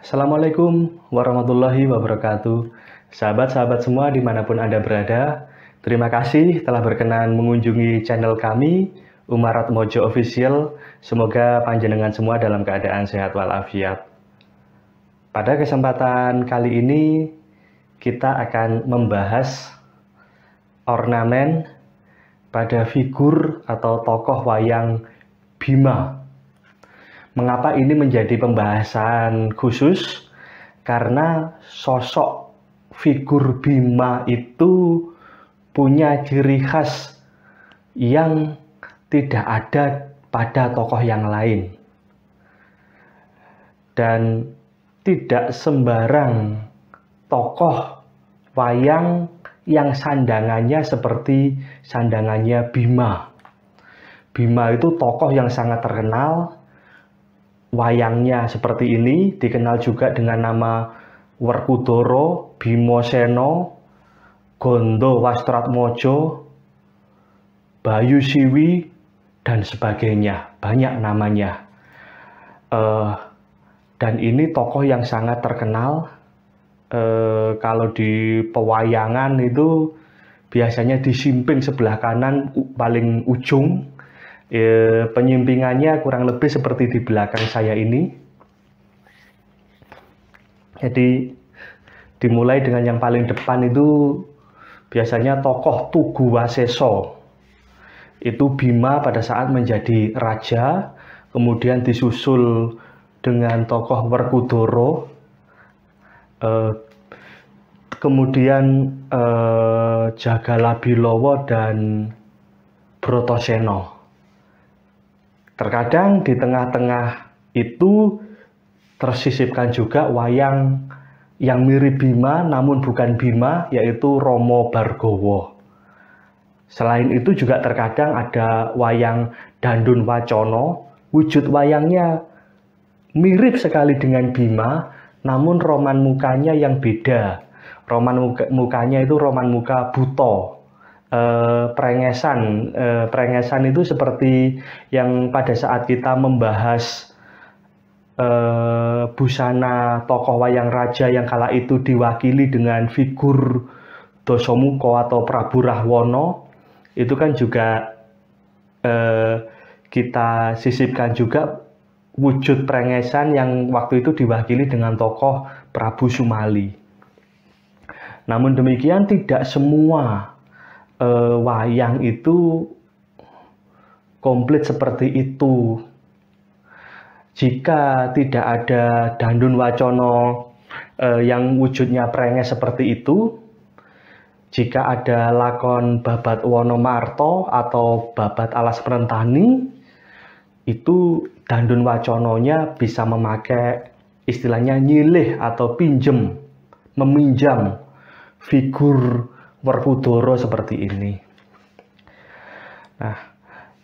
Assalamualaikum warahmatullahi wabarakatuh. Sahabat-sahabat semua dimanapun Anda berada, terima kasih telah berkenan mengunjungi channel kami, Umarat Mojo Official. Semoga panjenengan semua dalam keadaan sehat walafiat. Pada kesempatan kali ini, kita akan membahas ornamen pada figur atau tokoh wayang Bima. Mengapa ini menjadi pembahasan khusus? Karena sosok figur Bima itu punya ciri khas yang tidak ada pada tokoh yang lain. Dan tidak sembarang tokoh wayang yang sandangannya seperti sandangannya Bima. Bima itu tokoh yang sangat terkenal. Wayangnya seperti ini, dikenal juga dengan nama Werkudara, Bimasena, Ganda Wastratmaja, Bayu Siwi, dan sebagainya. Banyak namanya. Dan ini tokoh yang sangat terkenal. Kalau di pewayangan itu biasanya di simping sebelah kanan paling ujung. Penyimpingannya kurang lebih seperti di belakang saya ini. Jadi dimulai dengan yang paling depan itu biasanya tokoh Tugu Wasesa. Itu Bima pada saat menjadi raja, kemudian disusul dengan tokoh Werkudara, kemudian Jagalabilawa dan Bratasena. Terkadang di tengah-tengah itu tersisipkan juga wayang yang mirip Bima namun bukan Bima, yaitu Rama Bhargawa. Selain itu juga terkadang ada wayang Dandun Wacana. Wujud wayangnya mirip sekali dengan Bima, namun roman mukanya yang beda. Roman mukanya itu roman muka buta. Prengesan itu seperti yang pada saat kita membahas busana tokoh wayang raja yang kala itu diwakili dengan figur Dasamuka atau Prabu Rahwana, itu kan juga kita sisipkan juga wujud prengesan yang waktu itu diwakili dengan tokoh Prabu Sumali. Namun demikian tidak semua wayang itu komplit seperti itu. Jika tidak ada Dandun Wacana yang wujudnya prenges seperti itu, jika ada lakon Babat Wonomarto atau Babat Alas Prentani, itu Dandun Wacananya bisa memakai istilahnya nyilih atau meminjam figur Werkudara seperti ini. Nah,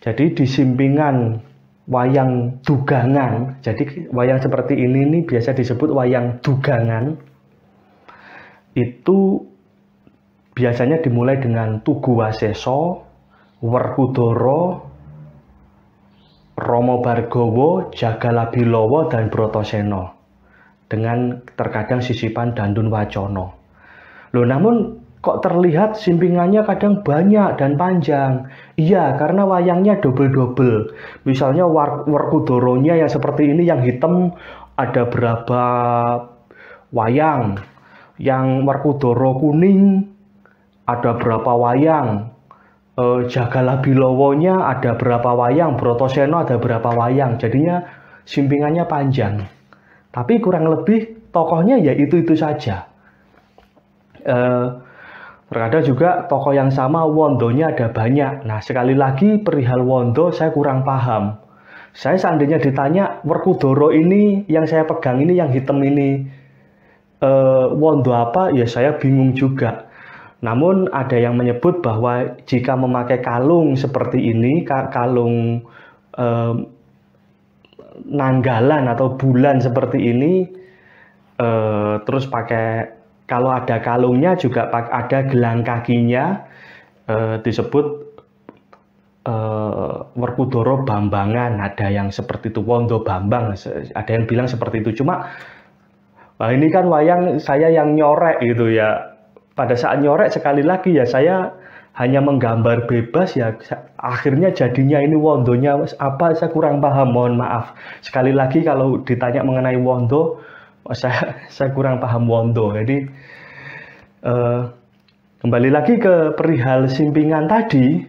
jadi di simpingan wayang dugangan, jadi wayang seperti ini biasa disebut wayang dugangan. Itu biasanya dimulai dengan Tugu Wasesa, Werkudara, Rama Bhargawa, Jagalabilawa, dan Bratasena, dengan terkadang sisipan Dandun Wacana. Loh, namun kok terlihat simpingannya kadang banyak dan panjang? Iya, karena wayangnya double-double. Misalnya Werkudaranya yang seperti ini, yang hitam ada berapa wayang. Yang Werkudara kuning ada berapa wayang. Jagalabilawanya ada berapa wayang. Bratasena ada berapa wayang. Jadinya simpingannya panjang. Tapi kurang lebih tokohnya ya itu-itu saja. Terkadang juga tokoh yang sama wondonya ada banyak. Nah, sekali lagi perihal wondo saya kurang paham. Saya seandainya ditanya Werkudara ini yang saya pegang ini, yang hitam ini, wondo apa? Ya saya bingung juga. Namun ada yang menyebut bahwa jika memakai kalung seperti ini, kalung nanggalan atau bulan seperti ini, terus pakai, kalau ada kalungnya juga ada gelang kakinya, disebut Werkudara Bambangan. Ada yang seperti itu, Wondo Bambang, ada yang bilang seperti itu. Cuma Nah, ini kan wayang saya yang nyorek gitu ya. Pada saat nyorek sekali lagi ya saya hanya menggambar bebas ya. Akhirnya jadinya ini wondonya apa saya kurang paham, mohon maaf. Sekali lagi kalau ditanya mengenai wondo, saya kurang paham wondo. Jadi kembali lagi ke perihal simpingan tadi.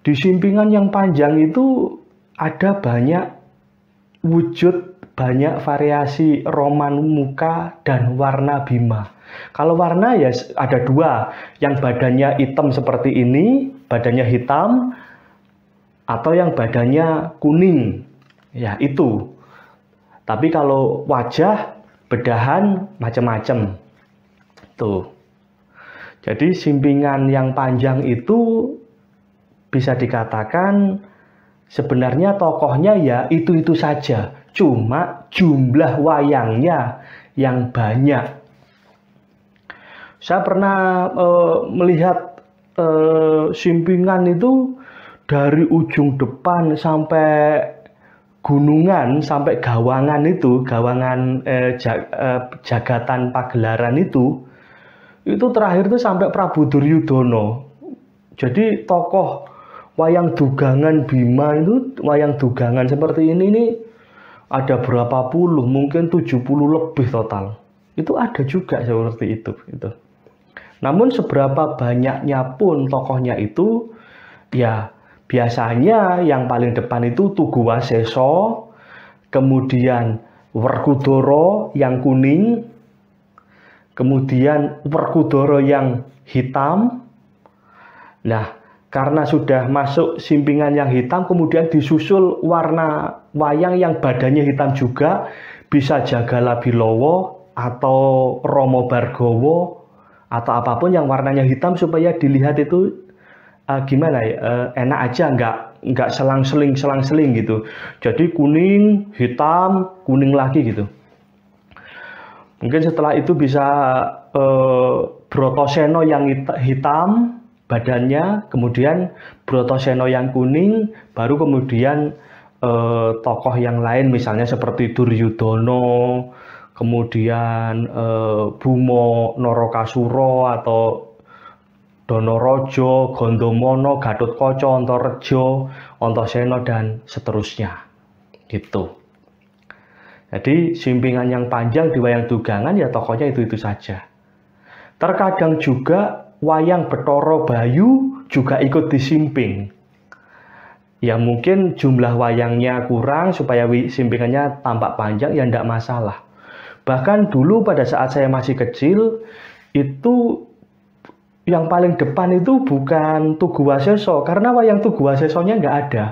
Di simpingan yang panjang itu ada banyak wujud, banyak variasi roman muka dan warna bima. Kalau warna ya ada dua, yang badannya hitam seperti ini, badannya hitam, atau yang badannya kuning, ya itu. Tapi kalau wajah, bedahan, macam-macam. Tuh. Jadi simpingan yang panjang itu bisa dikatakan sebenarnya tokohnya ya itu-itu saja, cuma jumlah wayangnya yang banyak. Saya pernah melihat simpingan itu dari ujung depan sampai gunungan, sampai gawangan itu, gawangan jagatan pagelaran itu terakhir itu sampai Prabu Duryudono. Jadi tokoh wayang dugangan Bima itu, wayang dugangan seperti ini ada berapa puluh, mungkin 70 lebih total. Itu ada juga seperti itu. Namun seberapa banyaknya pun tokohnya itu, ya biasanya yang paling depan itu Tugu Waseso, kemudian Werkudara yang kuning, kemudian Werkudara yang hitam. Nah, karena sudah masuk simpingan yang hitam, kemudian disusul warna wayang yang badannya hitam juga, bisa Jagala Bilowo atau Romo Bargowo atau apapun yang warnanya hitam supaya dilihat itu gimana ya, enak aja, nggak selang-seling gitu. Jadi kuning, hitam, kuning lagi gitu. Mungkin setelah itu bisa Brotoseno yang hitam badannya, kemudian Brotoseno yang kuning, baru kemudian tokoh yang lain misalnya seperti Duryudono, kemudian Bumo Norakasura atau Donorojo, Gondomono, Gatotkaca, Antareja, Antasena dan seterusnya. Gitu. Jadi simpingan yang panjang di wayang dugangan ya tokohnya itu saja. Terkadang juga wayang Bathara Bayu juga ikut disimping. Ya mungkin jumlah wayangnya kurang supaya simpingannya tampak panjang ya tidak masalah. Bahkan dulu pada saat saya masih kecil itu yang paling depan itu bukan Tugu Waseso, karena wayang Tugu Wasesonya nggak ada.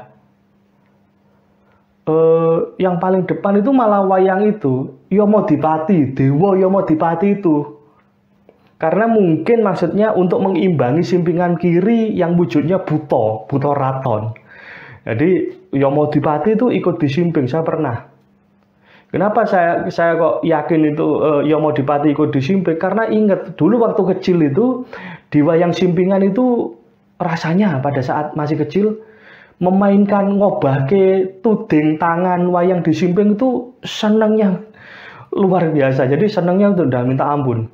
Yang paling depan itu malah wayang itu Yomodipati, Dewa Yomodipati itu. Karena mungkin maksudnya untuk mengimbangi simpingan kiri yang wujudnya buto raton. Jadi Yomodipati itu ikut disimping, saya pernah. Kenapa saya kok yakin itu Yomodipati ikut disimping? Karena ingat dulu waktu kecil itu di wayang simpingan itu rasanya pada saat masih kecil memainkan ngobahke tuding tangan wayang disimping itu senangnya luar biasa. Jadi senangnya itu udah minta ampun.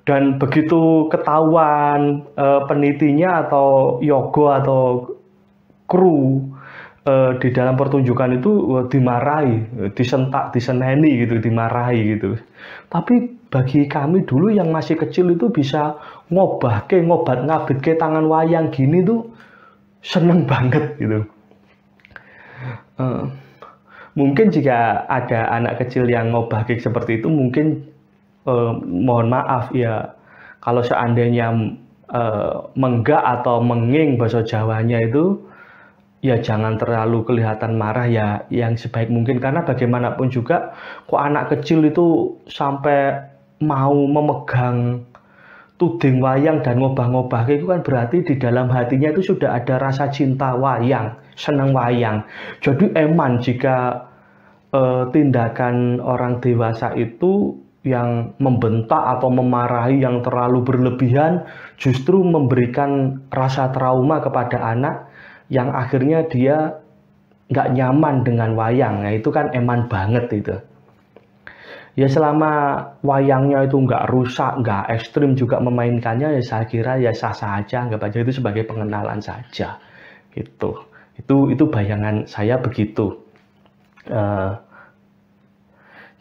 Dan begitu ketahuan penitinya atau yogo atau kru di dalam pertunjukan itu dimarahi, disentak, diseneni gitu, dimarahi gitu. Tapi bagi kami dulu yang masih kecil itu bisa ngobat-ngabitke tangan wayang gini tuh seneng banget gitu. Mungkin jika ada anak kecil yang ngobahke seperti itu mungkin mohon maaf ya kalau seandainya menggak atau menging bahasa Jawanya itu ya jangan terlalu kelihatan marah ya, yang sebaik mungkin, karena bagaimanapun juga kok anak kecil itu sampai mau memegang tuding wayang dan ngobah-ngobah itu kan berarti di dalam hatinya itu sudah ada rasa cinta wayang, senang wayang. Jadi eman jika tindakan orang dewasa itu yang membentak atau memarahi yang terlalu berlebihan justru memberikan rasa trauma kepada anak yang akhirnya dia nggak nyaman dengan wayang. Nah, itu kan eman banget itu. Ya selama wayangnya itu nggak rusak, nggak ekstrim juga memainkannya, ya saya kira ya sah-sah aja, anggap aja itu sebagai pengenalan saja. Gitu. Itu bayangan saya begitu.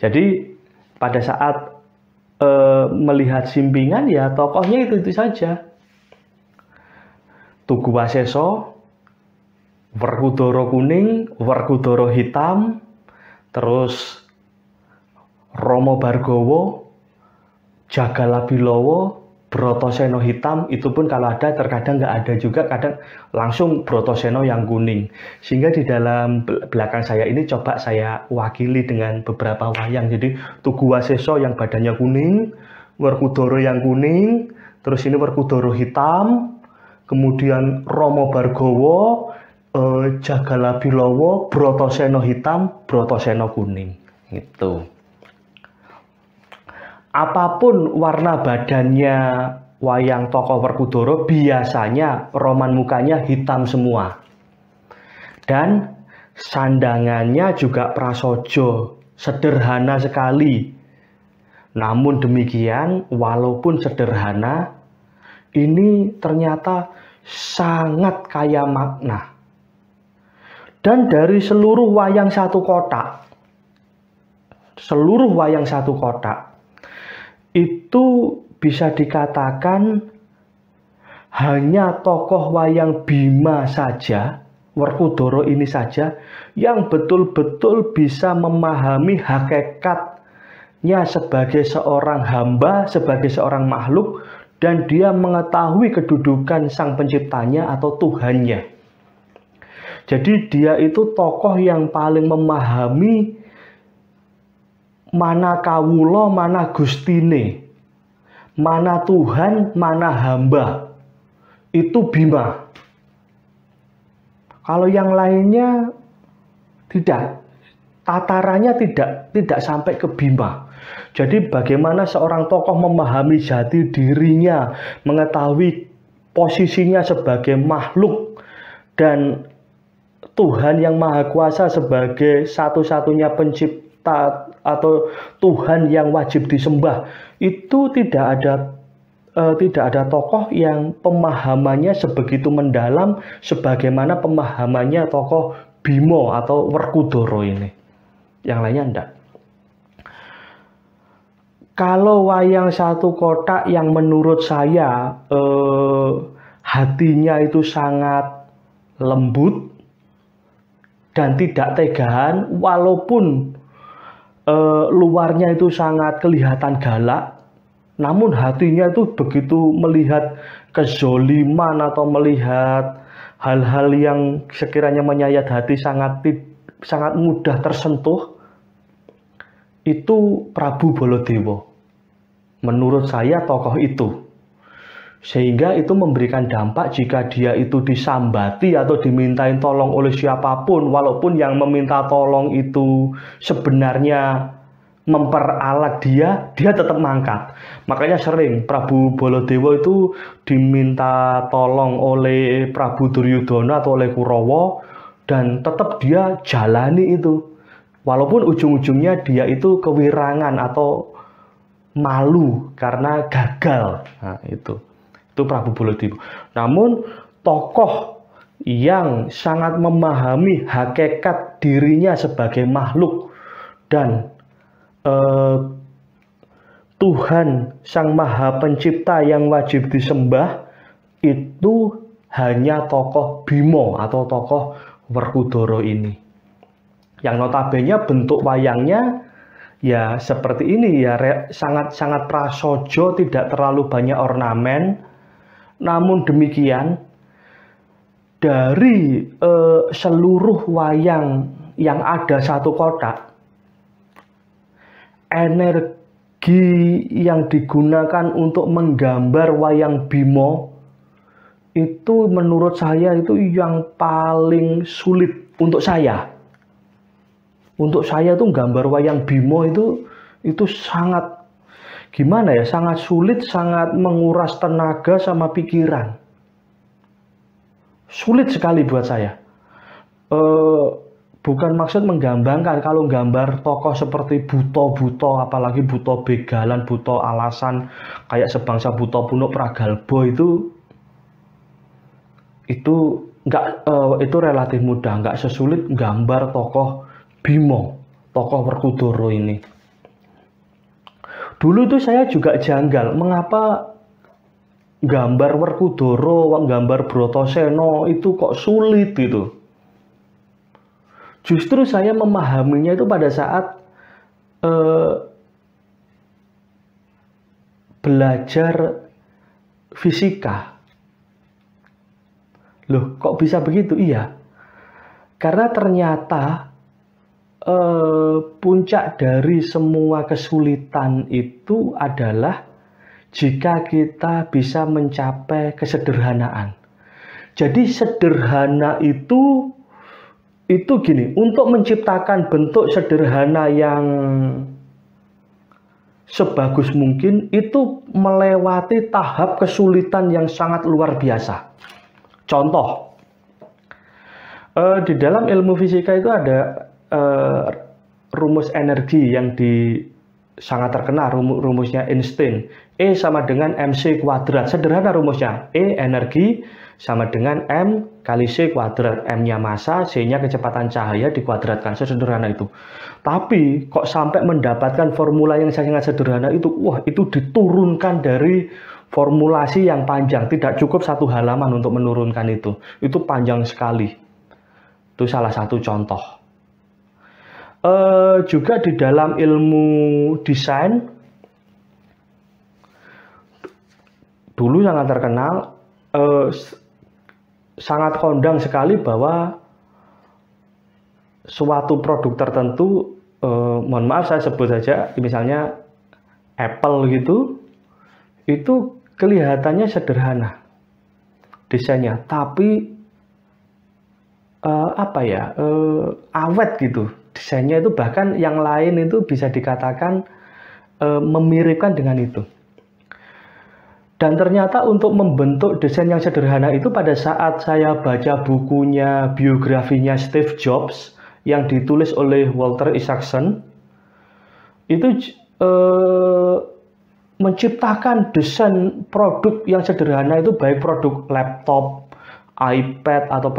Jadi pada saat melihat Simpingan ya tokohnya itu saja. Tugu Waseso, Werkudara kuning, Werkudara hitam, terus Rama Bargawa, Jagalabilawa, Bratasena hitam, itu pun kalau ada terkadang nggak ada juga, kadang langsung Bratasena yang kuning. Sehingga di dalam belakang saya ini coba saya wakili dengan beberapa wayang. Jadi Tugu Waseso yang badannya kuning, Werkudara yang kuning, terus ini Werkudara hitam, kemudian Rama Bargawa, Jagalabilawa, Bratasena hitam, Bratasena kuning. Gitu. Apapun warna badannya wayang tokoh Werkudara, biasanya roman mukanya hitam semua. Dan sandangannya juga prasaja, sederhana sekali. Namun demikian, walaupun sederhana, ini ternyata sangat kaya makna. Dan dari seluruh wayang satu kotak, itu bisa dikatakan hanya tokoh wayang Bima saja, Werkudara ini saja, yang betul-betul bisa memahami hakikatnya sebagai seorang hamba, sebagai seorang makhluk, dan dia mengetahui kedudukan sang penciptanya atau Tuhannya. Jadi dia itu tokoh yang paling memahami mana kawula, mana gustine, mana Tuhan, mana hamba. Itu Bima. Kalau yang lainnya tidak, tatarannya tidak sampai ke Bima. Jadi bagaimana seorang tokoh memahami jati dirinya, mengetahui posisinya sebagai makhluk, dan Tuhan yang Maha Kuasa sebagai satu-satunya pencipta atau Tuhan yang wajib disembah, itu tidak ada tokoh yang pemahamannya sebegitu mendalam sebagaimana pemahamannya tokoh Bima atau Werkudara ini. Yang lainnya enggak. Kalau wayang satu kotak yang menurut saya hatinya itu sangat lembut dan tidak tegaan, walaupun luarnya itu sangat kelihatan galak, namun hatinya itu begitu melihat kezoliman atau melihat hal-hal yang sekiranya menyayat hati sangat mudah tersentuh, itu Prabu Baladewa. Menurut saya tokoh itu. Sehingga itu memberikan dampak jika dia itu disambati atau dimintain tolong oleh siapapun, walaupun yang meminta tolong itu sebenarnya memperalat dia tetap mangkat. Makanya sering Prabu Baladewa itu diminta tolong oleh Prabu Duryudana atau oleh Kurawa, dan tetap dia jalani itu. Walaupun ujung-ujungnya dia itu kewirangan atau malu karena gagal. Nah, itu Prabu Baladewa. Namun tokoh yang sangat memahami hakikat dirinya sebagai makhluk dan Tuhan Sang Maha Pencipta yang wajib disembah, itu hanya tokoh Bima atau tokoh Werkudara ini. Yang notabene bentuk wayangnya ya seperti ini ya, sangat prasaja, tidak terlalu banyak ornamen. Namun demikian, dari seluruh wayang yang ada satu kotak, energi yang digunakan untuk menggambar wayang Bima itu menurut saya itu yang paling sulit untuk saya. Untuk saya tuh gambar wayang Bima itu sangat gimana ya, sangat sulit, sangat menguras tenaga sama pikiran. Sulit sekali buat saya. bukan maksud menggambarkan. Kalau gambar tokoh seperti Buto, apalagi Buto Begalan, Buto Alasan, kayak sebangsa Buto Punuk Pragalbo itu nggak itu relatif mudah, nggak sesulit gambar tokoh Bimo, tokoh Werkudara ini. Dulu itu saya juga janggal, mengapa gambar Werkudara, gambar Bratasena itu kok sulit gitu. Justru saya memahaminya itu pada saat belajar fisika. Loh, kok bisa begitu? Iya, karena ternyata puncak dari semua kesulitan itu adalah jika kita bisa mencapai kesederhanaan. Jadi sederhana itu gini, untuk menciptakan bentuk sederhana yang sebagus mungkin itu melewati tahap kesulitan yang sangat luar biasa. Contoh, di dalam ilmu fisika itu ada rumus energi yang sangat terkenal, rumusnya Einstein. E sama dengan mc kuadrat. Sederhana rumusnya. E energi sama dengan m kali c kuadrat. M-nya massa, c-nya kecepatan cahaya dikuadratkan. Sesederhana itu. Tapi kok sampai mendapatkan formula yang sangat sederhana itu, wah, itu diturunkan dari formulasi yang panjang. Tidak cukup 1 halaman untuk menurunkan itu. Itu panjang sekali. Itu salah satu contoh. Juga di dalam ilmu desain dulu sangat terkenal, sangat kondang sekali bahwa suatu produk tertentu, mohon maaf saya sebut saja, misalnya Apple gitu, itu kelihatannya sederhana desainnya, tapi awet gitu. Desainnya itu bahkan yang lain itu bisa dikatakan memiripkan dengan itu. Dan ternyata untuk membentuk desain yang sederhana itu, pada saat saya baca bukunya, biografinya Steve Jobs yang ditulis oleh Walter Isaacson, itu menciptakan desain produk yang sederhana itu, baik produk laptop, iPad atau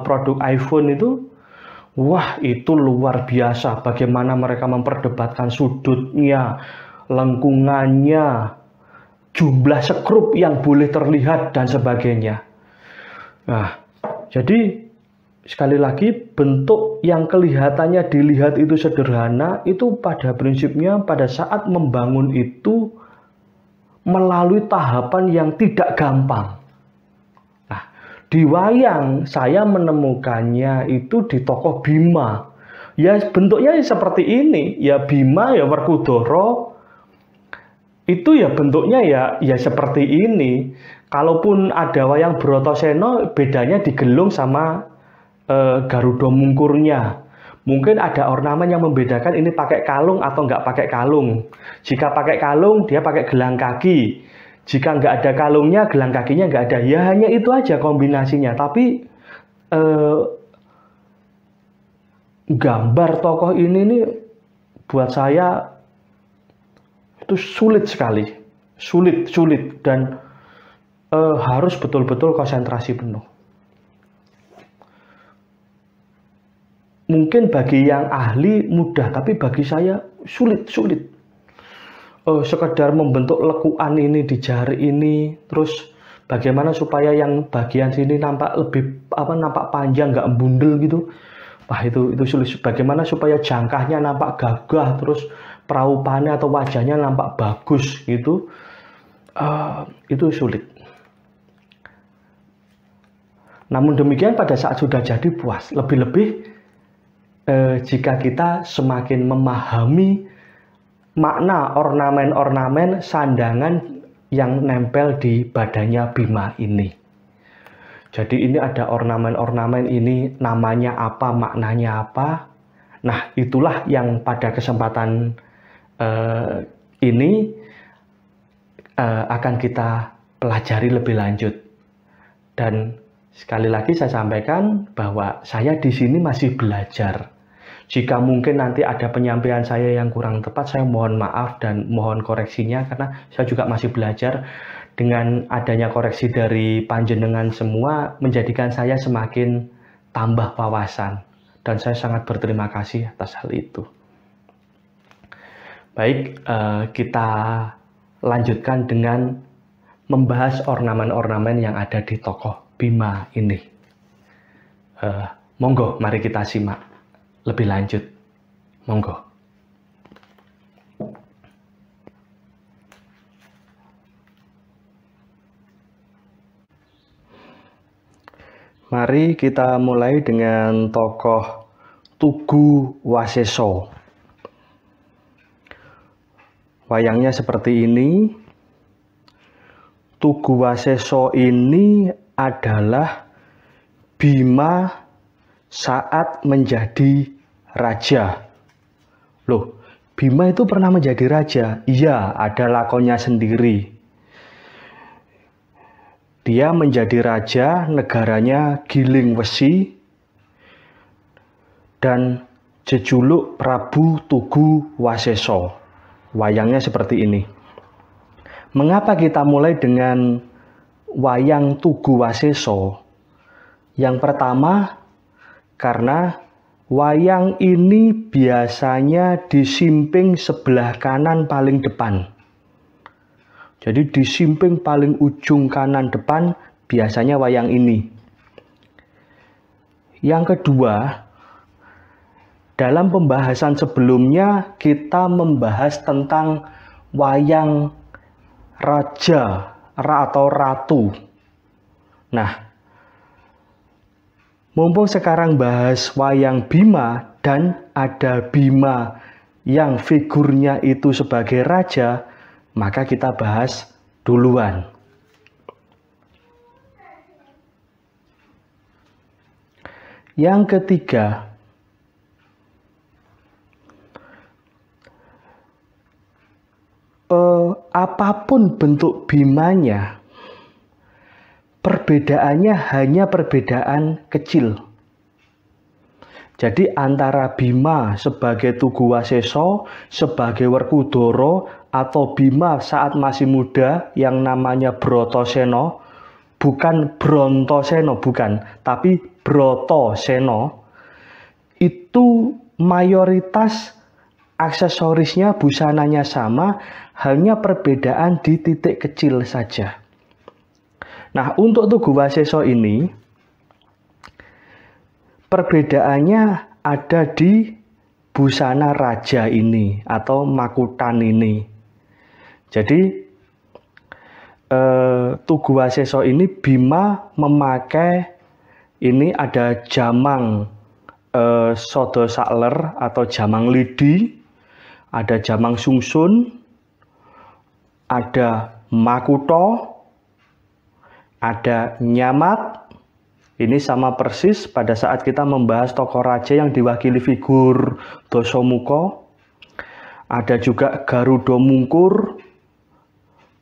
produk iPhone itu, wah, itu luar biasa bagaimana mereka memperdebatkan sudutnya, lengkungannya, jumlah skrup yang boleh terlihat dan sebagainya. Nah, jadi sekali lagi, bentuk yang kelihatannya dilihat itu sederhana, itu pada prinsipnya pada saat membangun itu melalui tahapan yang tidak gampang. Nah, di wayang saya menemukannya itu di tokoh Bima. Ya bentuknya seperti ini, ya Bima, ya Werkudara, itu ya bentuknya ya seperti ini. Kalaupun ada wayang Bratasena, bedanya digelung sama Garuda Mungkurnya. Mungkin ada ornamen yang membedakan ini pakai kalung atau nggak pakai kalung. Jika pakai kalung, dia pakai gelang kaki. Jika nggak ada kalungnya, gelang kakinya nggak ada. Ya hanya itu aja kombinasinya. Tapi gambar tokoh ini nih buat saya itu sulit sekali, sulit dan harus betul-betul konsentrasi penuh. Mungkin bagi yang ahli mudah, tapi bagi saya sulit. Sekedar membentuk lekuan ini di jari ini, terus bagaimana supaya yang bagian sini nampak nampak panjang, nggak embundel gitu. Wah, itu sulit. Bagaimana supaya jangkahnya nampak gagah, terus praupannya atau wajahnya nampak bagus gitu, itu sulit. Namun demikian pada saat sudah jadi puas. Lebih-lebih jika kita semakin memahami makna ornamen-ornamen sandangan yang nempel di badannya Bima ini. Jadi ini ada ornamen-ornamen ini, namanya apa, maknanya apa. Nah, itulah yang pada kesempatan ini akan kita pelajari lebih lanjut. Dan Sekali lagi saya sampaikan bahwa saya di sini masih belajar. Jika mungkin nanti ada penyampaian saya yang kurang tepat, saya mohon maaf dan mohon koreksinya karena saya juga masih belajar. Dengan adanya koreksi dari panjenengan semua menjadikan saya semakin tambah wawasan dan saya sangat berterima kasih atas hal itu. Baik, kita lanjutkan dengan membahas ornamen-ornamen yang ada di tokoh Bima ini. Monggo, mari kita simak lebih lanjut. Monggo. Mari kita mulai dengan tokoh Tugu Waseso. Wayangnya seperti ini. Tugu Waseso ini adalah Bima saat menjadi raja. Loh, Bima itu pernah menjadi raja? Iya, ada lakonnya sendiri. Dia menjadi raja, negaranya Giling Wesi, dan jejuluk Prabu Tugu Waseso. Wayangnya seperti ini. Mengapa kita mulai dengan wayang Tugu Waseso? Yang pertama, karena wayang ini biasanya disimping sebelah kanan paling depan. Jadi di simping paling ujung kanan depan biasanya wayang ini. Yang kedua, dalam pembahasan sebelumnya kita membahas tentang wayang raja atau ratu. Nah, mumpung sekarang bahas wayang Bima dan ada Bima yang figurnya itu sebagai raja, maka kita bahas duluan. Yang ketiga, apapun bentuk Bimanya, perbedaannya hanya perbedaan kecil. Jadi antara Bima sebagai Tugu Waseso, sebagai Werkudara, atau Bima saat masih muda yang namanya Bratasena, bukan Brontoseno, bukan, tapi Bratasena, itu mayoritas aksesorisnya, busananya sama, hanya perbedaan di titik kecil saja. Nah, untuk Tugu Waseso ini, perbedaannya ada di busana raja ini atau makutan ini. Jadi Tugu Waseso ini Bima memakai ini ada jamang sodo sakler atau jamang lidi, ada jamang sungsun, ada makuto, ada nyamat. Ini sama persis pada saat kita membahas tokoh raja yang diwakili figur Dasamuka. Ada juga Garuda Mungkur,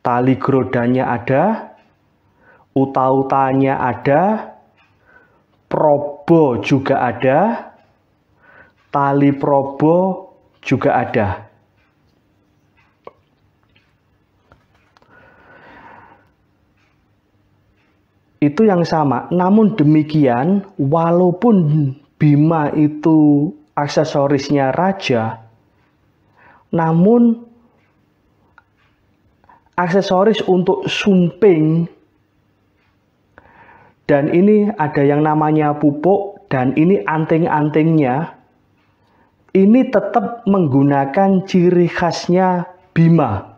tali grodanya ada, uta-utanya ada, probo juga ada, tali probo juga ada. Itu yang sama. Namun demikian, walaupun Bima itu aksesorisnya raja, namun aksesoris untuk sumping, dan ini ada yang namanya pupuk, dan ini anting-antingnya, ini tetap menggunakan ciri khasnya Bima.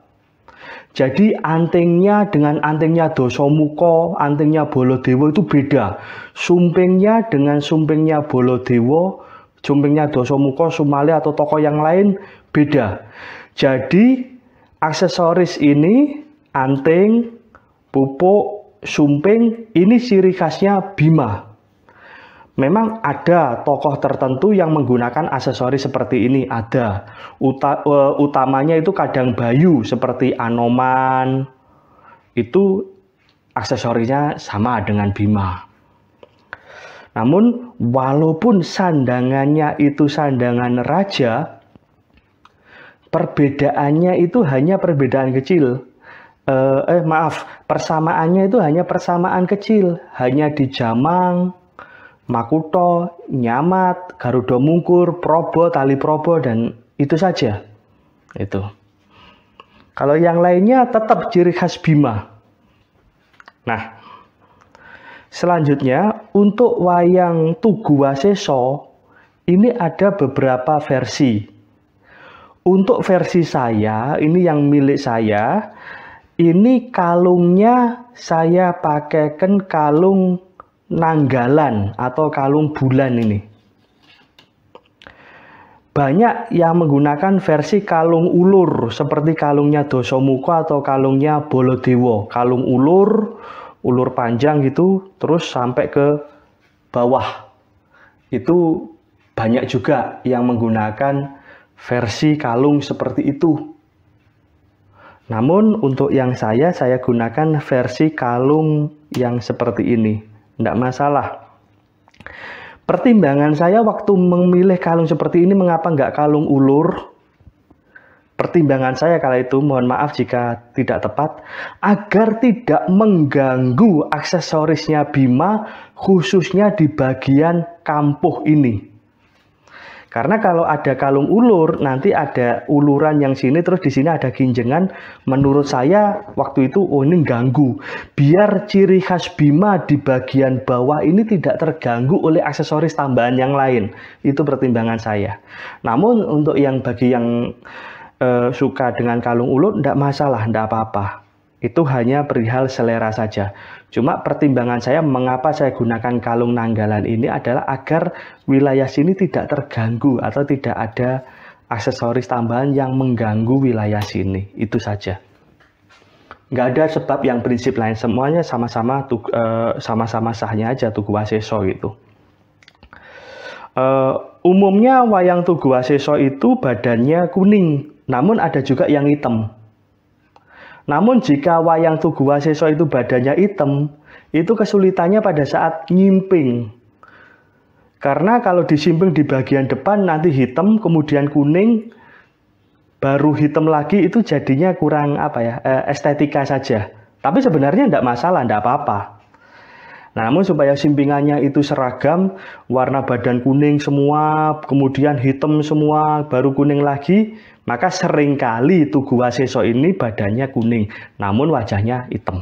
Jadi antingnya dengan antingnya Dasamuka, antingnya Baladewa itu beda. Sumpingnya dengan sumpingnya Baladewa, sumpingnya Dasamuka, Sumali atau tokoh yang lain beda. Jadi aksesoris ini, anting, pupuk, sumping, ini ciri khasnya Bima. Memang ada tokoh tertentu yang menggunakan aksesoris seperti ini, ada. Utamanya itu Kadang Bayu seperti Anoman. Itu aksesorinya sama dengan Bima. Namun walaupun sandangannya itu sandangan raja, perbedaannya itu hanya perbedaan kecil. Persamaannya itu hanya persamaan kecil, hanya di Jamang, Makuto, Nyamat, Garuda Mungkur, Probo, Tali Probo, dan itu saja. Itu. Kalau yang lainnya tetap ciri khas Bima. Nah, selanjutnya untuk wayang Tugu Waseso ini ada beberapa versi. Untuk versi saya, ini yang milik saya, ini kalungnya saya pakaikan kalung nanggalan atau kalung bulan ini. Banyak yang menggunakan versi kalung ulur seperti kalungnya Dasamuka atau kalungnya Baladewa. Kalung ulur panjang gitu, terus sampai ke bawah. Itu banyak juga yang menggunakan versi kalung seperti itu. Namun untuk yang saya gunakan versi kalung yang seperti ini. Tidak masalah. Pertimbangan saya waktu memilih kalung seperti ini, mengapa nggak kalung ulur? Pertimbangan saya kala itu, mohon maaf jika tidak tepat, agar tidak mengganggu aksesorisnya Bima, khususnya di bagian kampuh ini. Karena kalau ada kalung ulur, nanti ada uluran yang sini, terus di sini ada ginjengan. Menurut saya waktu itu, oh ini ganggu. Biar ciri khas Bima di bagian bawah ini tidak terganggu oleh aksesoris tambahan yang lain. Itu pertimbangan saya. Namun untuk bagi yang suka dengan kalung ulur, tidak masalah, tidak apa-apa. Itu hanya perihal selera saja. Cuma pertimbangan saya mengapa saya gunakan kalung nanggalan ini adalah agar wilayah sini tidak terganggu atau tidak ada aksesoris tambahan yang mengganggu wilayah sini. Itu saja. Nggak ada sebab yang prinsip lain. Semuanya sama-sama sahnya aja Tugu Waseso gitu. Umumnya wayang Tugu Waseso itu badannya kuning, namun ada juga yang hitam. Namun jika wayang Tugu Waseso itu badannya hitam, itu kesulitannya pada saat nyimping. Karena kalau disimping di bagian depan nanti hitam, kemudian kuning, baru hitam lagi, itu jadinya kurang estetika saja. Tapi sebenarnya tidak masalah, tidak apa-apa. Namun supaya simpingannya itu seragam, warna badan kuning semua, kemudian hitam semua, baru kuning lagi, maka seringkali Tugu Waseso ini badannya kuning, namun wajahnya hitam.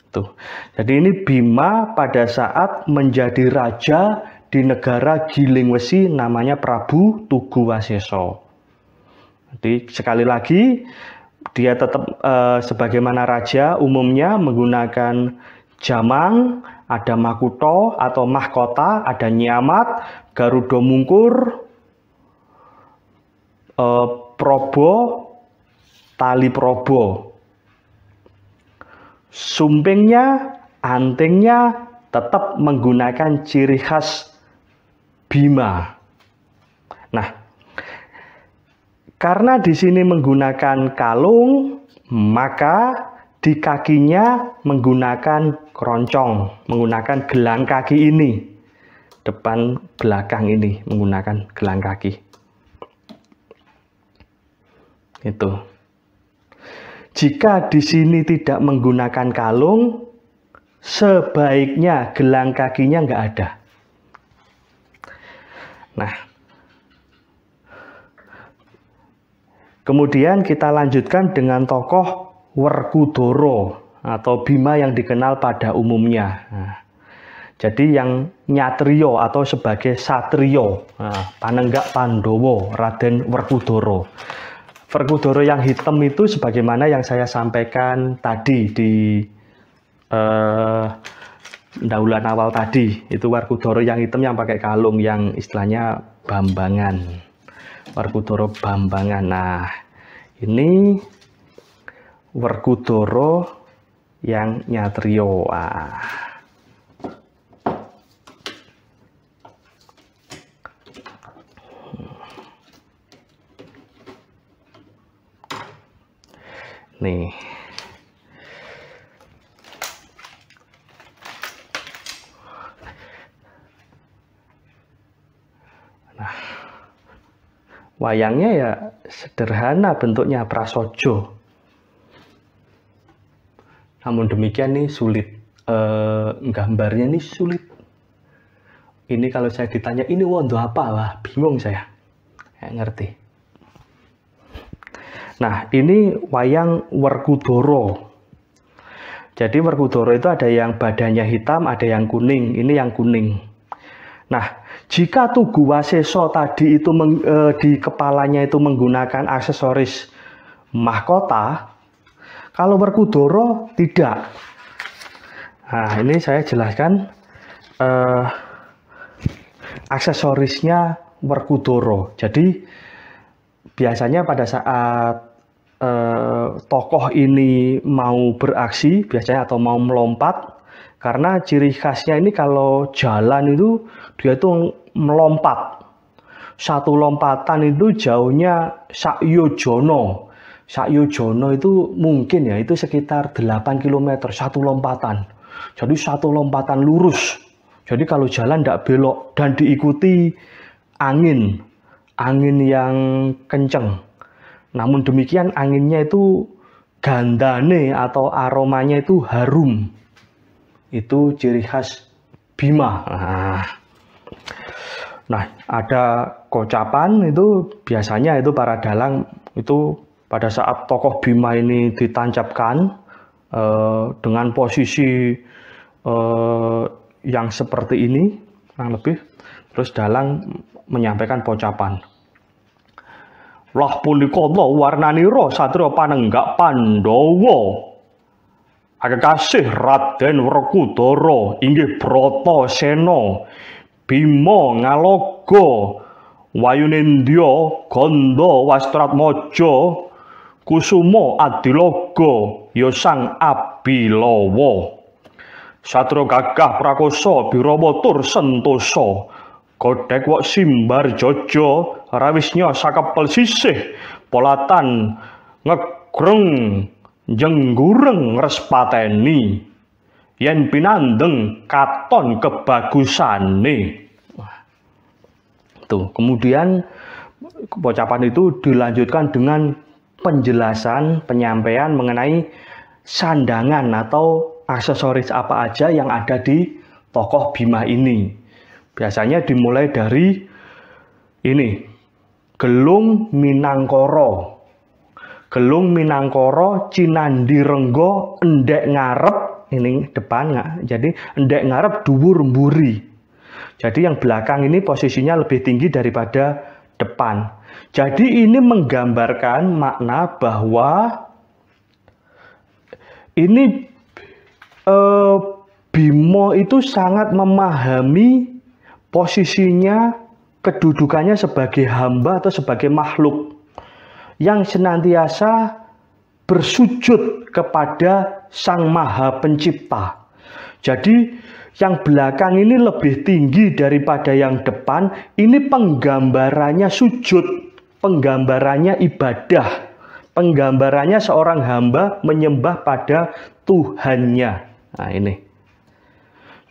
Tuh. Jadi ini Bima pada saat menjadi raja di negara Giling Wesi, namanya Prabu Tugu Waseso. Jadi sekali lagi, dia tetap sebagaimana raja umumnya menggunakan Jamang, ada Makuto atau mahkota, ada Nyamat, Garuda Mungkur, Probo, Tali Probo. Sumpingnya, antingnya tetap menggunakan ciri khas Bima. Nah, karena di sini menggunakan kalung, maka di kakinya menggunakan keroncong, menggunakan gelang kaki ini. Depan belakang ini menggunakan gelang kaki. Itu. Jika di sini tidak menggunakan kalung, sebaiknya gelang kakinya nggak ada. Nah, kemudian kita lanjutkan dengan tokoh Werkudara atau Bima yang dikenal pada umumnya. Nah, jadi yang nyatrio atau sebagai satrio, Panenggak Pandowo, Raden Werkudara. Werkudara yang hitam itu sebagaimana yang saya sampaikan tadi di pendahuluan awal tadi, itu Werkudara yang hitam yang pakai kalung yang istilahnya Bambangan. Werkudara Bambangan. Nah, ini Werkudara yang nyatrio. Nih. Nah, wayangnya ya sederhana bentuknya, prasojo. Namun demikian nih sulit, gambarnya nih sulit. Ini kalau saya ditanya ini wondo apa, wah bingung saya, nggak ngerti. Nah, ini wayang Werkudara. Jadi Werkudara itu ada yang badannya hitam, ada yang kuning. Ini yang kuning. Nah, jika Tugu Waseso tadi itu di kepalanya itu menggunakan aksesoris mahkota, kalau Werkudara tidak. Nah, ini saya jelaskan aksesorisnya Werkudara. Jadi biasanya pada saat tokoh ini mau beraksi biasanya atau mau melompat, karena ciri khasnya ini kalau jalan itu dia itu melompat. Satu lompatan itu jauhnya sak yojono. Sak yojono itu mungkin ya itu sekitar 8 km satu lompatan. Jadi satu lompatan lurus. Jadi kalau jalan tidak belok dan diikuti angin yang kenceng. Namun demikian anginnya itu gandane atau aromanya itu harum. Itu ciri khas Bima. Nah, ada kocapan itu biasanya itu para dalang itu pada saat tokoh Bima ini ditancapkan dengan posisi yang seperti ini, kurang lebih, terus dalang menyampaikan pocapan. Lah punika warnanira satria panenggak Pandhawa. Akekasih Raden Werkudara inggih Bratasena, Bima Ngalaga, Wayunindya Ganda Wastratmaja, Kusuma Adilaga ya Sang Abilawa. Satria gagah prakosa Birawa tur sentosa. Godhek wok simbar jojo, rawisnya sakepel sisih, polatan ngegreng jenggureng respateni, yen pinandeng katon kebagusane. Tuh, kemudian pocapan itu dilanjutkan dengan penjelasan, penyampaian mengenai sandangan atau aksesoris apa aja yang ada di tokoh Bima ini. Biasanya dimulai dari ini, Gelung Minangkara. Gelung Minangkara Cinandhi Rengga endek ngarep, ini depan nggak? Jadi endek ngarep dhuwur mburi. Jadi yang belakang ini posisinya lebih tinggi daripada depan. Jadi ini menggambarkan makna bahwa ini Bima itu sangat memahami posisinya, kedudukannya sebagai hamba atau sebagai makhluk yang senantiasa bersujud kepada Sang Maha Pencipta. Jadi yang belakang ini lebih tinggi daripada yang depan. Ini penggambarannya sujud, penggambarannya ibadah, penggambarannya seorang hamba menyembah pada Tuhannya. Nah ini.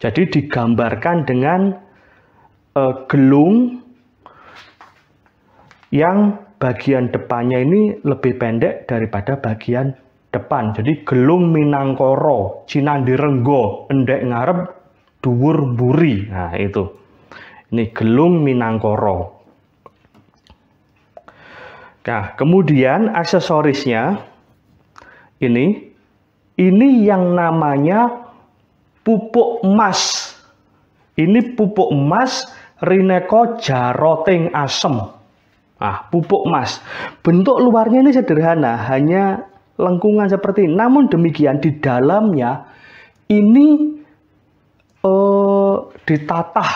Jadi digambarkan dengan gelung yang bagian depannya ini lebih pendek daripada bagian depan. Jadi Gelung Minangkara Cinandhi Rengga endek ngarep dhuwur mburi. Nah itu. Ini Gelung Minangkara. Nah, kemudian aksesorisnya ini yang namanya pupuk emas. Ini pupuk emas rineka jaroting asem. Nah, pupuk emas. Bentuk luarnya ini sederhana, hanya lengkungan seperti ini. Namun demikian di dalamnya ini ditatah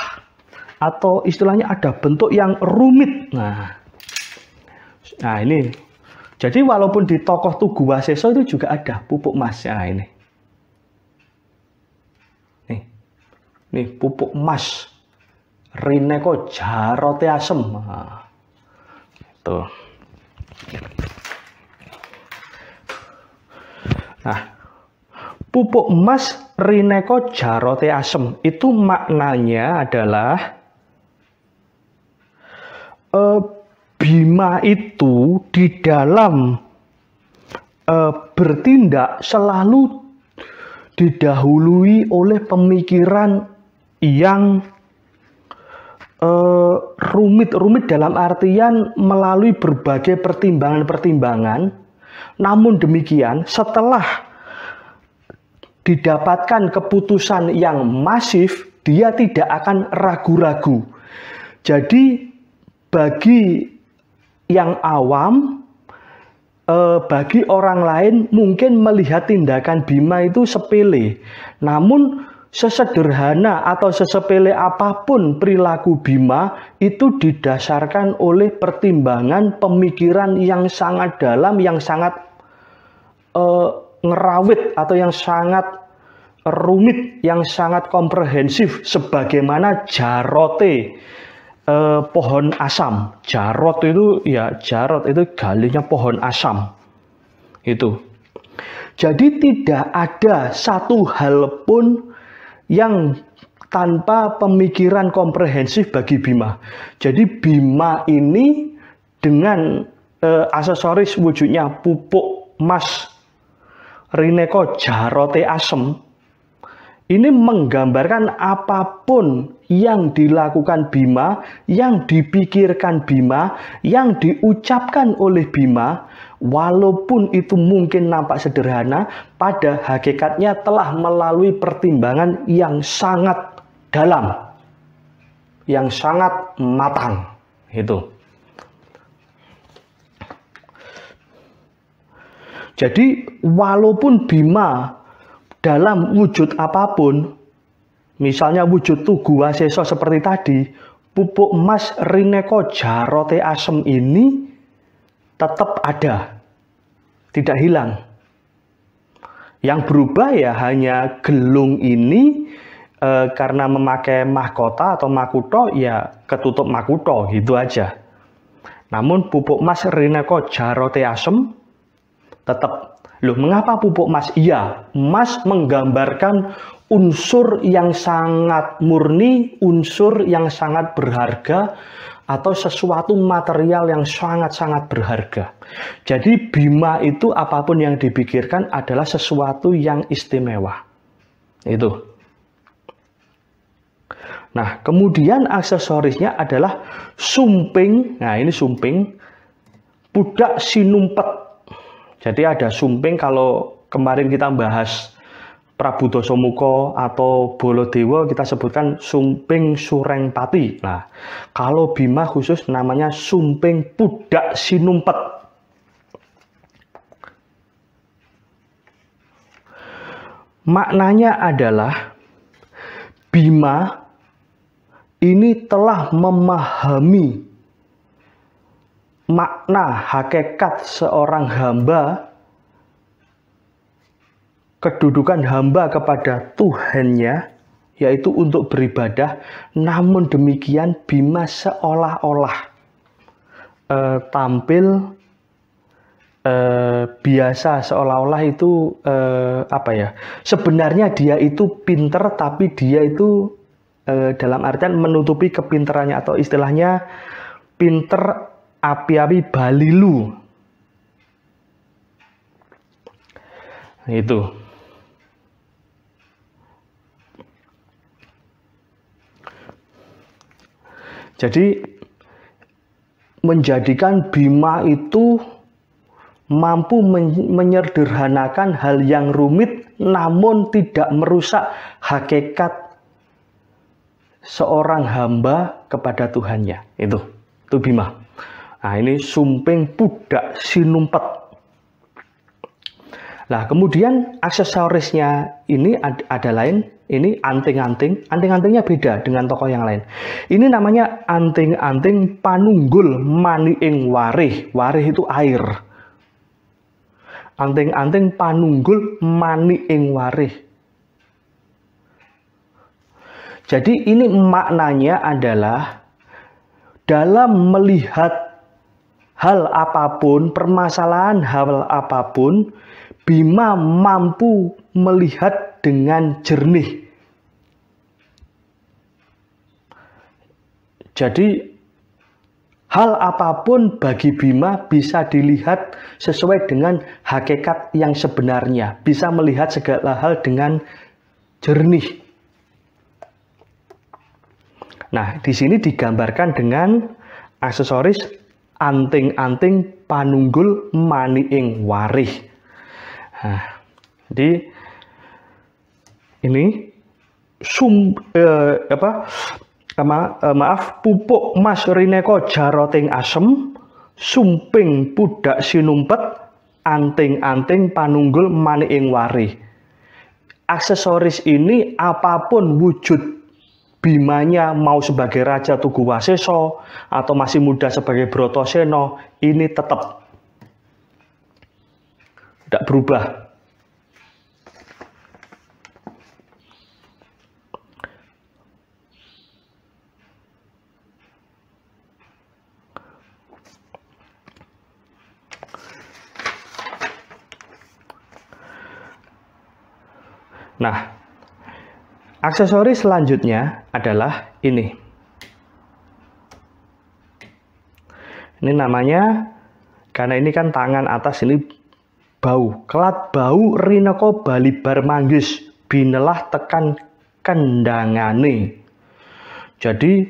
atau istilahnya ada bentuk yang rumit. Nah ini. Jadi walaupun di tokoh Tugu Waseso itu juga ada pupuk emas. Nah ini. Nih pupuk emas rineka jarote asem. Nah, itu. Nah, pupuk emas rineka jarote asem itu maknanya adalah eh, Bima itu di dalam bertindak selalu didahului oleh pemikiran yang rumit dalam artian melalui berbagai pertimbangan-pertimbangan. Namun demikian, setelah didapatkan keputusan yang masif, dia tidak akan ragu-ragu. Jadi bagi yang awam, bagi orang lain mungkin melihat tindakan Bima itu sepele. Namun sesederhana atau sesepele apapun perilaku Bima itu didasarkan oleh pertimbangan pemikiran yang sangat dalam, yang sangat ngerawit atau yang sangat rumit, yang sangat komprehensif, sebagaimana jarote pohon asam. Jarot itu galinya pohon asam. Itu. Jadi tidak ada satu hal pun yang tanpa pemikiran komprehensif bagi Bima. Jadi Bima ini dengan aksesoris wujudnya pupuk emas rineko jarote asem, ini menggambarkan apapun yang dilakukan Bima, yang dipikirkan Bima, yang diucapkan oleh Bima, walaupun itu mungkin nampak sederhana, pada hakikatnya telah melalui pertimbangan yang sangat dalam, yang sangat matang. Itu. Jadi walaupun Bima dalam wujud apapun, misalnya wujud Tugu Waseso seperti tadi, pupuk emas rineko jarote asem ini tetap ada, tidak hilang. Yang berubah ya hanya gelung ini karena memakai mahkota atau makuto, ya ketutup makuto, gitu aja. Namun pupuk emas rineko jarote asem tetap. Loh, mengapa pupuk emas? Iya, emas menggambarkan unsur yang sangat murni, unsur yang sangat berharga, atau sesuatu material yang sangat-sangat berharga. Jadi Bima itu apapun yang dipikirkan adalah sesuatu yang istimewa. Itu. Nah, kemudian aksesorisnya adalah sumping. Nah, ini sumping. Pudak sinumpet. Jadi ada sumping, kalau kemarin kita bahas Prabu Dasamuka atau Baladewa kita sebutkan sumping Surengpati. Nah, kalau Bima khusus namanya sumping pudak sinumpet. Maknanya adalah Bima ini telah memahami makna hakikat seorang hamba, kedudukan hamba kepada Tuhannya, yaitu untuk beribadah. Namun demikian Bima seolah-olah tampil biasa, seolah-olah itu sebenarnya dia itu pinter, tapi dia itu dalam artian menutupi kepinterannya, atau istilahnya pinter api-api balilu. Itu. Jadi menjadikan Bima itu mampu menyederhanakan hal yang rumit, namun tidak merusak hakikat seorang hamba kepada Tuhannya. Itu Bima. Nah, ini sumping pudak sinumpet. Nah, kemudian aksesorisnya ini ada lain. Ini anting-anting. Anting-antingnya beda dengan tokoh yang lain. Ini namanya anting-anting panunggul maniing warih. Warih itu air. Anting-anting panunggul maniing warih. Jadi ini maknanya adalah dalam melihat hal apapun, permasalahan hal apapun, Bima mampu melihat dengan jernih. Jadi hal apapun bagi Bima bisa dilihat sesuai dengan hakikat yang sebenarnya, bisa melihat segala hal dengan jernih. Nah, di sini digambarkan dengan aksesoris anting-anting panunggul maniing warih. Nah, jadi ini pupuk mas rineko jaroting asem, sumping pudak sinumpet, anting-anting panunggul maniing warih. Aksesoris ini apapun wujud Bimanya, mau sebagai Raja Tugu Waseso atau masih muda sebagai Bratasena, ini tetap tidak berubah. Nah, aksesoris selanjutnya adalah ini. Ini namanya, karena ini kan tangan atas ini bau. Kelat bau rineko balibar manggis, binelah tekan kendangane. Jadi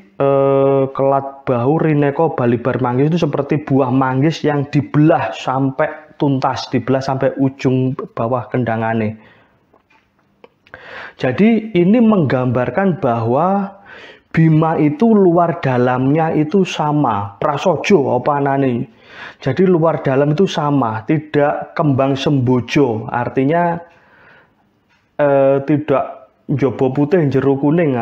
kelat bau rineko balibar manggis itu seperti buah manggis yang dibelah sampai tuntas, dibelah sampai ujung bawah kendangane. Jadi ini menggambarkan bahwa Bima itu luar dalamnya itu sama, prasojo apa nani. Jadi luar dalam itu sama, tidak kembang sembojo, artinya tidak jobo putih jero kuning,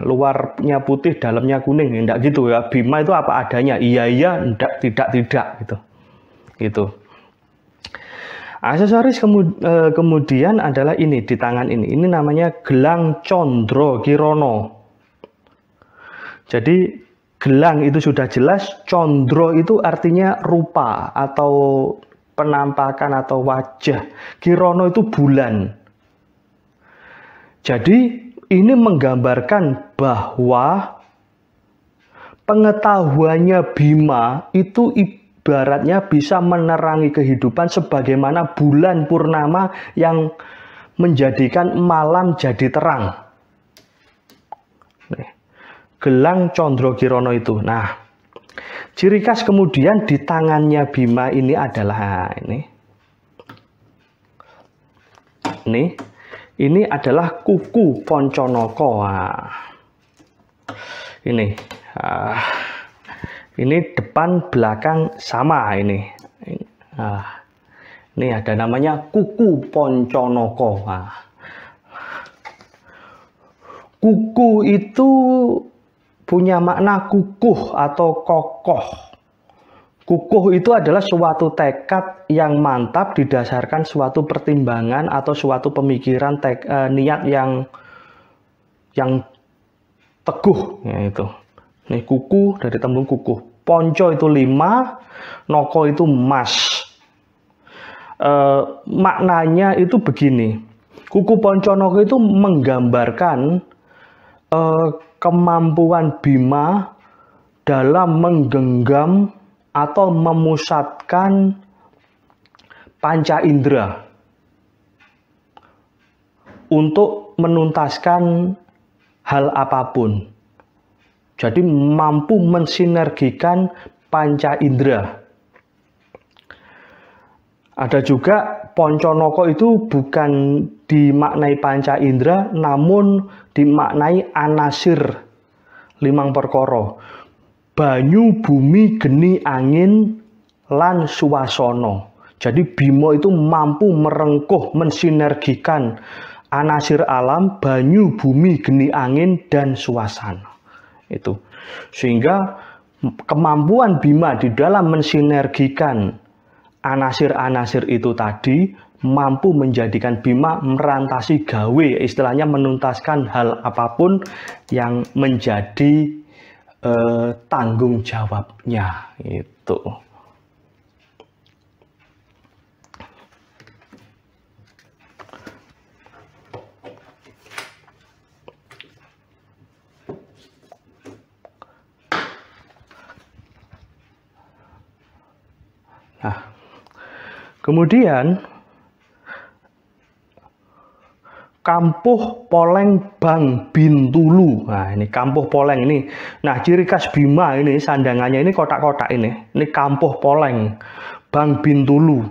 luarnya putih dalamnya kuning, enggak gitu ya. Bima itu apa adanya, iya enggak, tidak gitu. Gitu. Aksesoris kemudian adalah ini di tangan ini. Ini namanya gelang condro kirono. Jadi gelang itu sudah jelas, condro itu artinya rupa atau penampakan atau wajah. Kirono itu bulan. Jadi ini menggambarkan bahwa pengetahuannya Bima itu ibaratnya bisa menerangi kehidupan sebagaimana bulan purnama yang menjadikan malam jadi terang. Nih, gelang condro kirono itu. Nah, ciri khas kemudian di tangannya Bima ini adalah ini adalah kuku Ponconoko. Ini depan belakang sama ini. Ini ada namanya kuku Ponconoko. Kuku itu punya makna kukuh atau kokoh. Kukuh itu adalah suatu tekad yang mantap didasarkan suatu pertimbangan atau suatu pemikiran niat yang teguh, yaitu. Nih kuku dari tembung kukuh. Ponco itu 5, noko itu emas. Maknanya itu begini. Kuku ponco noko itu menggambarkan kemampuan Bima dalam menggenggam atau memusatkan panca indera untuk menuntaskan hal apapun. Jadi mampu mensinergikan panca indera. Ada juga Ponconoko itu bukan dimaknai panca indera, namun dimaknai anasir limang perkara. Banyu, bumi, geni, angin, lan suwasono. Jadi Bima itu mampu merengkuh, mensinergikan anasir alam, banyu, bumi, geni, angin, dan suasana. Itu. Sehingga kemampuan Bima di dalam mensinergikan anasir-anasir itu tadi mampu menjadikan Bima merantasi gawe, istilahnya menuntaskan hal apapun yang menjadi tanggung jawabnya itu. Nah, kemudian Kampuh Poleng Bang Bintulu. Nah, ini Kampuh Poleng ini. Nah, ciri khas Bima ini sandangannya ini kotak-kotak ini. Ini Kampuh Poleng Bang Bintulu.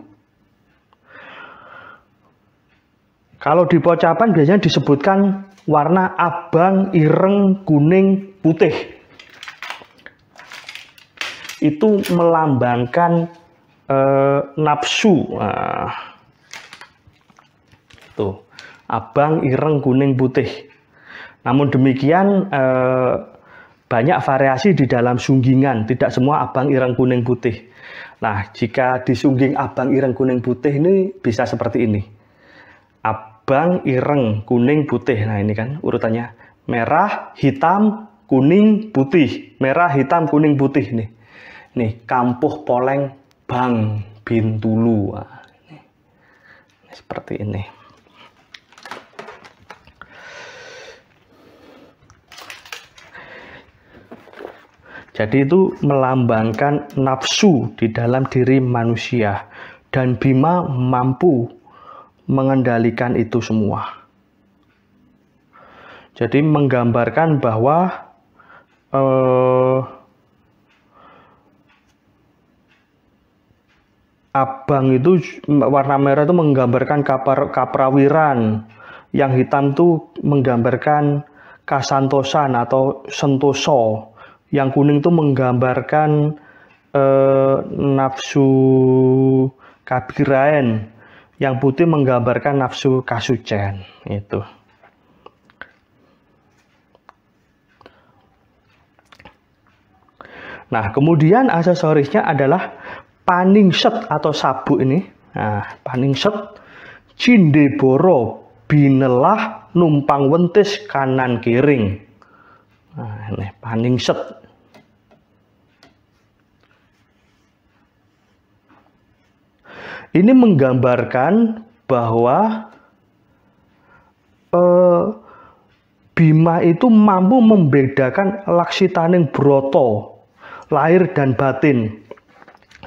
Kalau di pocapan biasanya disebutkan warna abang, ireng, kuning, putih. Itu melambangkan nafsu. Nah, tuh. Abang, ireng, kuning, putih. Namun demikian banyak variasi di dalam sunggingan. Tidak semua abang, ireng, kuning, putih. Nah, jika disungging abang, ireng, kuning, putih ini bisa seperti ini. Abang, ireng, kuning, putih. Nah, ini kan urutannya. Merah, hitam, kuning, putih. Merah, hitam, kuning, putih. Nih, Kampuh Poleng Bang Bintulu. Nah, ini seperti ini. Jadi itu melambangkan nafsu di dalam diri manusia. Dan Bima mampu mengendalikan itu semua. Jadi menggambarkan bahwa abang itu, warna merah itu menggambarkan kaprawiran. Yang hitam itu menggambarkan kasantosan atau sentoso. Yang kuning itu menggambarkan nafsu kabiraen. Yang putih menggambarkan nafsu kasucen. Itu. Nah, kemudian aksesorisnya adalah paningset atau sabuk ini. Nah, paningset cindeboro binelah numpang wentis kanan kiring. Nah, ini paningset. Ini menggambarkan bahwa Bima itu mampu membedakan laksitaning broto, lahir dan batin.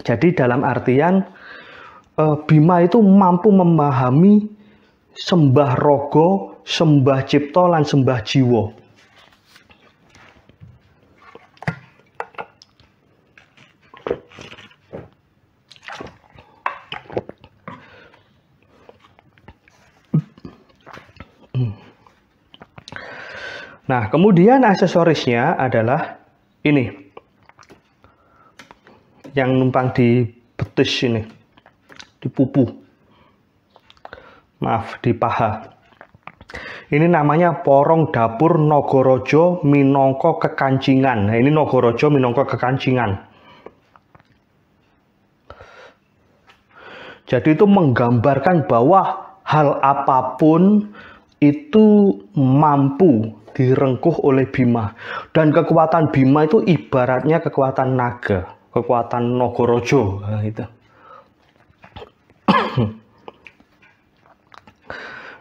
Jadi dalam artian Bima itu mampu memahami sembah rogo, sembah cipto, lan sembah jiwa. Nah, kemudian aksesorisnya adalah ini. Yang numpang di betis ini. Di pupu. Maaf, di paha. Ini namanya porong dapur Nagaraja minangka kekancingan. Nah, ini Nagaraja minangka kekancingan. Jadi itu menggambarkan bahwa hal apapun itu mampu direngkuh oleh Bima. Dan kekuatan Bima itu ibaratnya kekuatan naga, kekuatan Nagaraja. Nah, itu.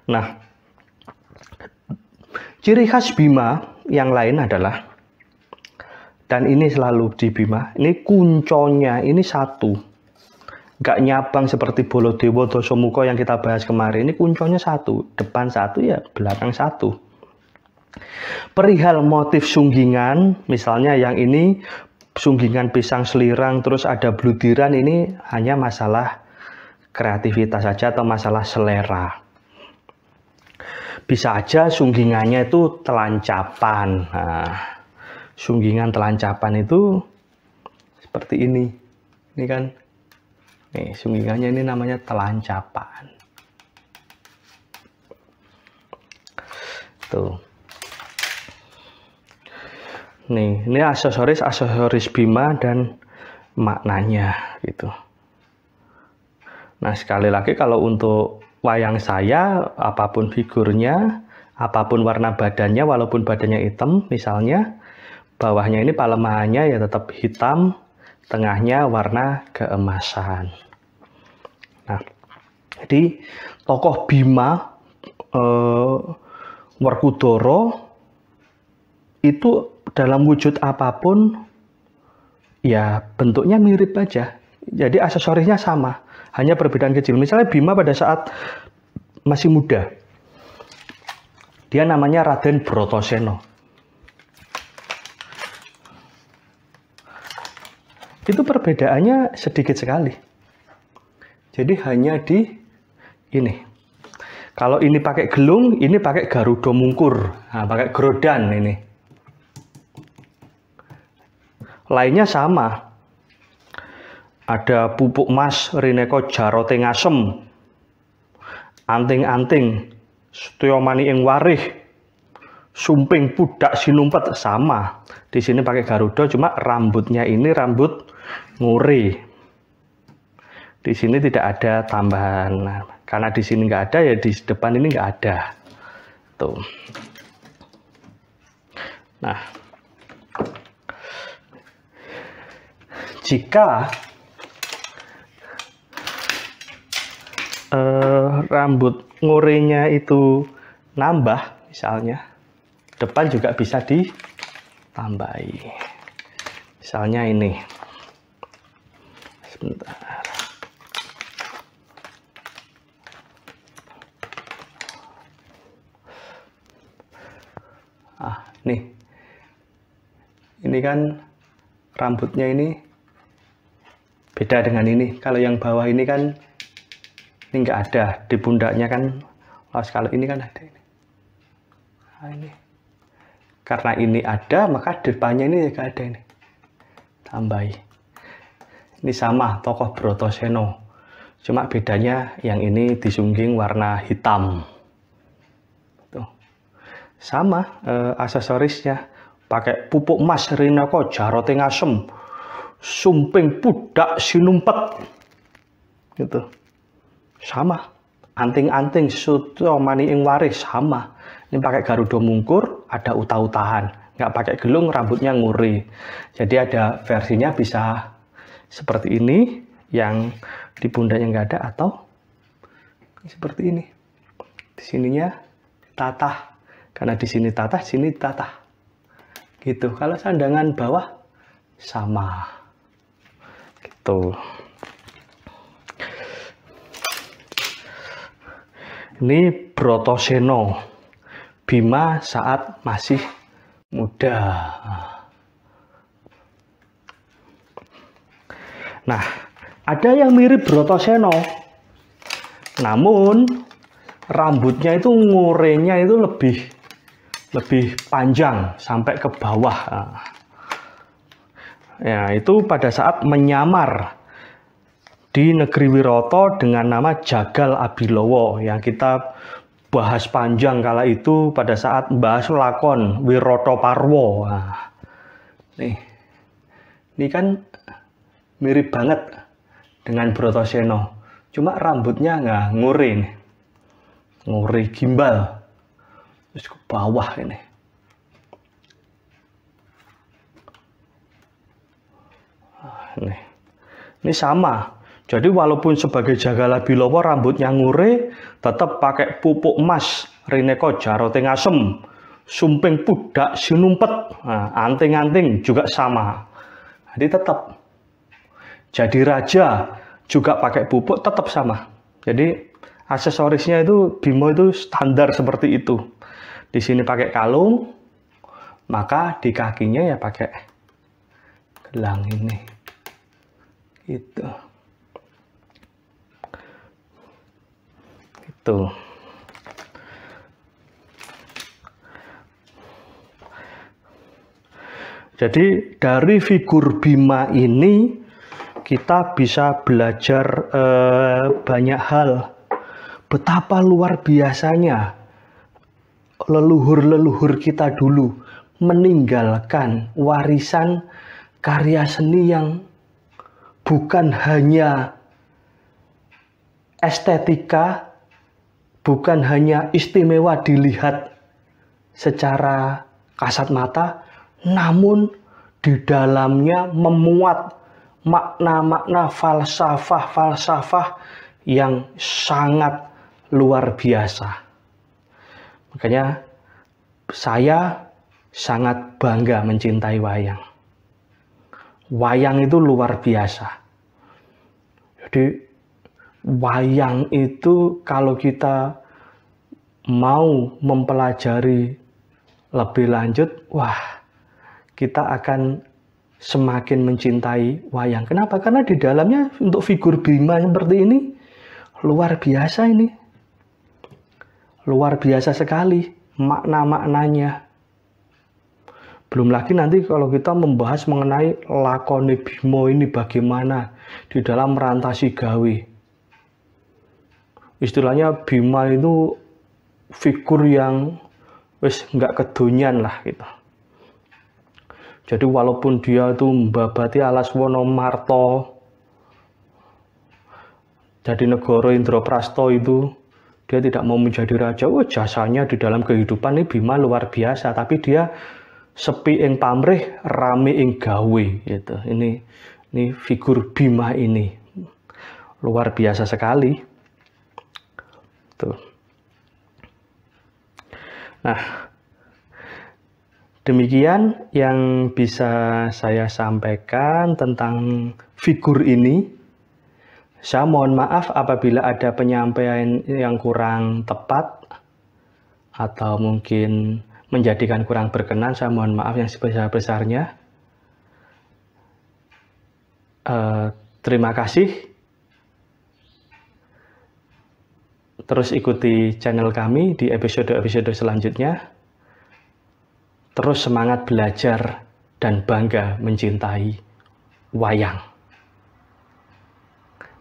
Nah, ciri khas Bima yang lain adalah, dan ini selalu di Bima, ini kunconya ini satu. Nggak nyabang seperti Baladewa Dasamuka yang kita bahas kemarin. Ini kunconya satu. Depan satu ya belakang satu. Perihal motif sunggingan, misalnya yang ini sunggingan pisang selirang, terus ada bludiran, ini hanya masalah kreativitas saja atau masalah selera. Bisa aja sunggingannya itu telancapan. Nah, sunggingan telancapan itu seperti ini. Ini kan, nih sunggingannya ini namanya telancapan. Tuh. Nih, ini aksesoris Bima dan maknanya gitu. Nah, sekali lagi kalau untuk wayang saya, apapun figurnya, apapun warna badannya, walaupun badannya hitam misalnya, bawahnya ini palemahannya ya tetap hitam, tengahnya warna keemasan. Nah, jadi tokoh Bima Werkudara itu dalam wujud apapun ya bentuknya mirip aja. Jadi aksesorisnya sama, hanya perbedaan kecil. Misalnya Bima pada saat masih muda, dia namanya Raden Bratasena. Itu perbedaannya sedikit sekali. Jadi hanya di ini. Kalau ini pakai gelung, ini pakai Garuda Mungkur. Nah, pakai Grodan ini. Lainnya sama. Ada pupuk emas Rineko Jarote Ngasem, anting-anting Setyamani ing warih, sumping pudak sinumpet, sama. Di sini pakai Garuda, cuma rambutnya ini rambut nguri. Di sini tidak ada tambahan. Nah, karena di sini nggak ada, ya di depan ini nggak ada. Tuh. Nah, jika rambut ngurinya itu nambah, misalnya depan juga bisa ditambahi. Misalnya ini, sebentar. Ini kan rambutnya ini beda dengan ini. Kalau yang bawah ini kan ini nggak ada di pundaknya kan. Kalau ini kan ada ini. Nah, ini karena ini ada, maka depannya ini juga ada ini. Tambahi. Ini sama tokoh Bratasena. Cuma bedanya yang ini disungging warna hitam. Tuh. Sama aksesorisnya. Pakai pupuk emas Rineko Jarote Ngasem, sumping pudak sinumpet. Gitu. Sama. Anting-anting Setyamani ing warih, sama. Ini pakai Garuda Mungkur, ada utah-utahan. Nggak pakai gelung, rambutnya nguri. Jadi ada versinya bisa seperti ini, yang di pundaknya nggak ada, atau seperti ini. Di sininya tatah. Karena di sini tatah, sini tatah. Gitu. Kalau sandangan bawah sama. Gitu. Ini Bratasena, Bima saat masih muda. Nah, ada yang mirip Bratasena, namun rambutnya itu ngurenya itu lebih panjang sampai ke bawah. Ya, itu pada saat menyamar di negeri Wirata dengan nama Jagal Abilawa yang kita bahas panjang kala itu pada saat bahas lakon Wirata Parwa. Nah, ini kan mirip banget dengan Bratasena, cuma rambutnya nggak nguri nih. Nguri gimbal. Terus ke bawah ini. Ini sama. Jadi walaupun sebagai Jagal Abilawa rambutnya ngure, tetap pakai pupuk emas Rineko Jarote Ngasem, sumping pudak sinumpet, nah, anting-anting juga sama. Jadi tetap. Jadi raja juga pakai pupuk, tetap sama. Jadi aksesorisnya itu Bima itu standar seperti itu. Di sini pakai kalung, maka di kakinya ya pakai gelang ini. Gitu. Gitu. Jadi dari figur Bima ini kita bisa belajar banyak hal. Betapa luar biasanya leluhur-leluhur kita dulu meninggalkan warisan karya seni yang bukan hanya estetika, bukan hanya istimewa dilihat secara kasat mata, namun di dalamnya memuat makna-makna falsafah-falsafah yang sangat luar biasa. Makanya saya sangat bangga mencintai wayang. Wayang itu luar biasa. Jadi wayang itu kalau kita mau mempelajari lebih lanjut, wah, kita akan semakin mencintai wayang. Kenapa? Karena di dalamnya untuk figur Bima seperti ini luar biasa ini. Luar biasa sekali makna-maknanya. Belum lagi nanti kalau kita membahas mengenai lakone Bima ini bagaimana di dalam merantasi gawe. Istilahnya Bima itu figur yang wis nggak kedonyan lah gitu. Jadi walaupun dia itu membabati alas Wonomarto, jadi negara Indraprasta itu, dia tidak mau menjadi raja. Oh, jasanya di dalam kehidupan ini Bima luar biasa, tapi dia sepi ing pamrih, rame ing gawe gitu. Ini figur Bima ini luar biasa sekali. Tuh. Nah, demikian yang bisa saya sampaikan tentang figur ini. Saya mohon maaf apabila ada penyampaian yang kurang tepat atau mungkin menjadikan kurang berkenan. Saya mohon maaf yang sebesar-besarnya. Terima kasih. Terus ikuti channel kami di episode-episode selanjutnya. Terus semangat belajar dan bangga mencintai wayang.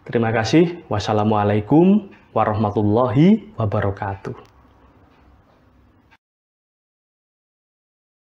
Terima kasih. Wassalamualaikum warahmatullahi wabarakatuh.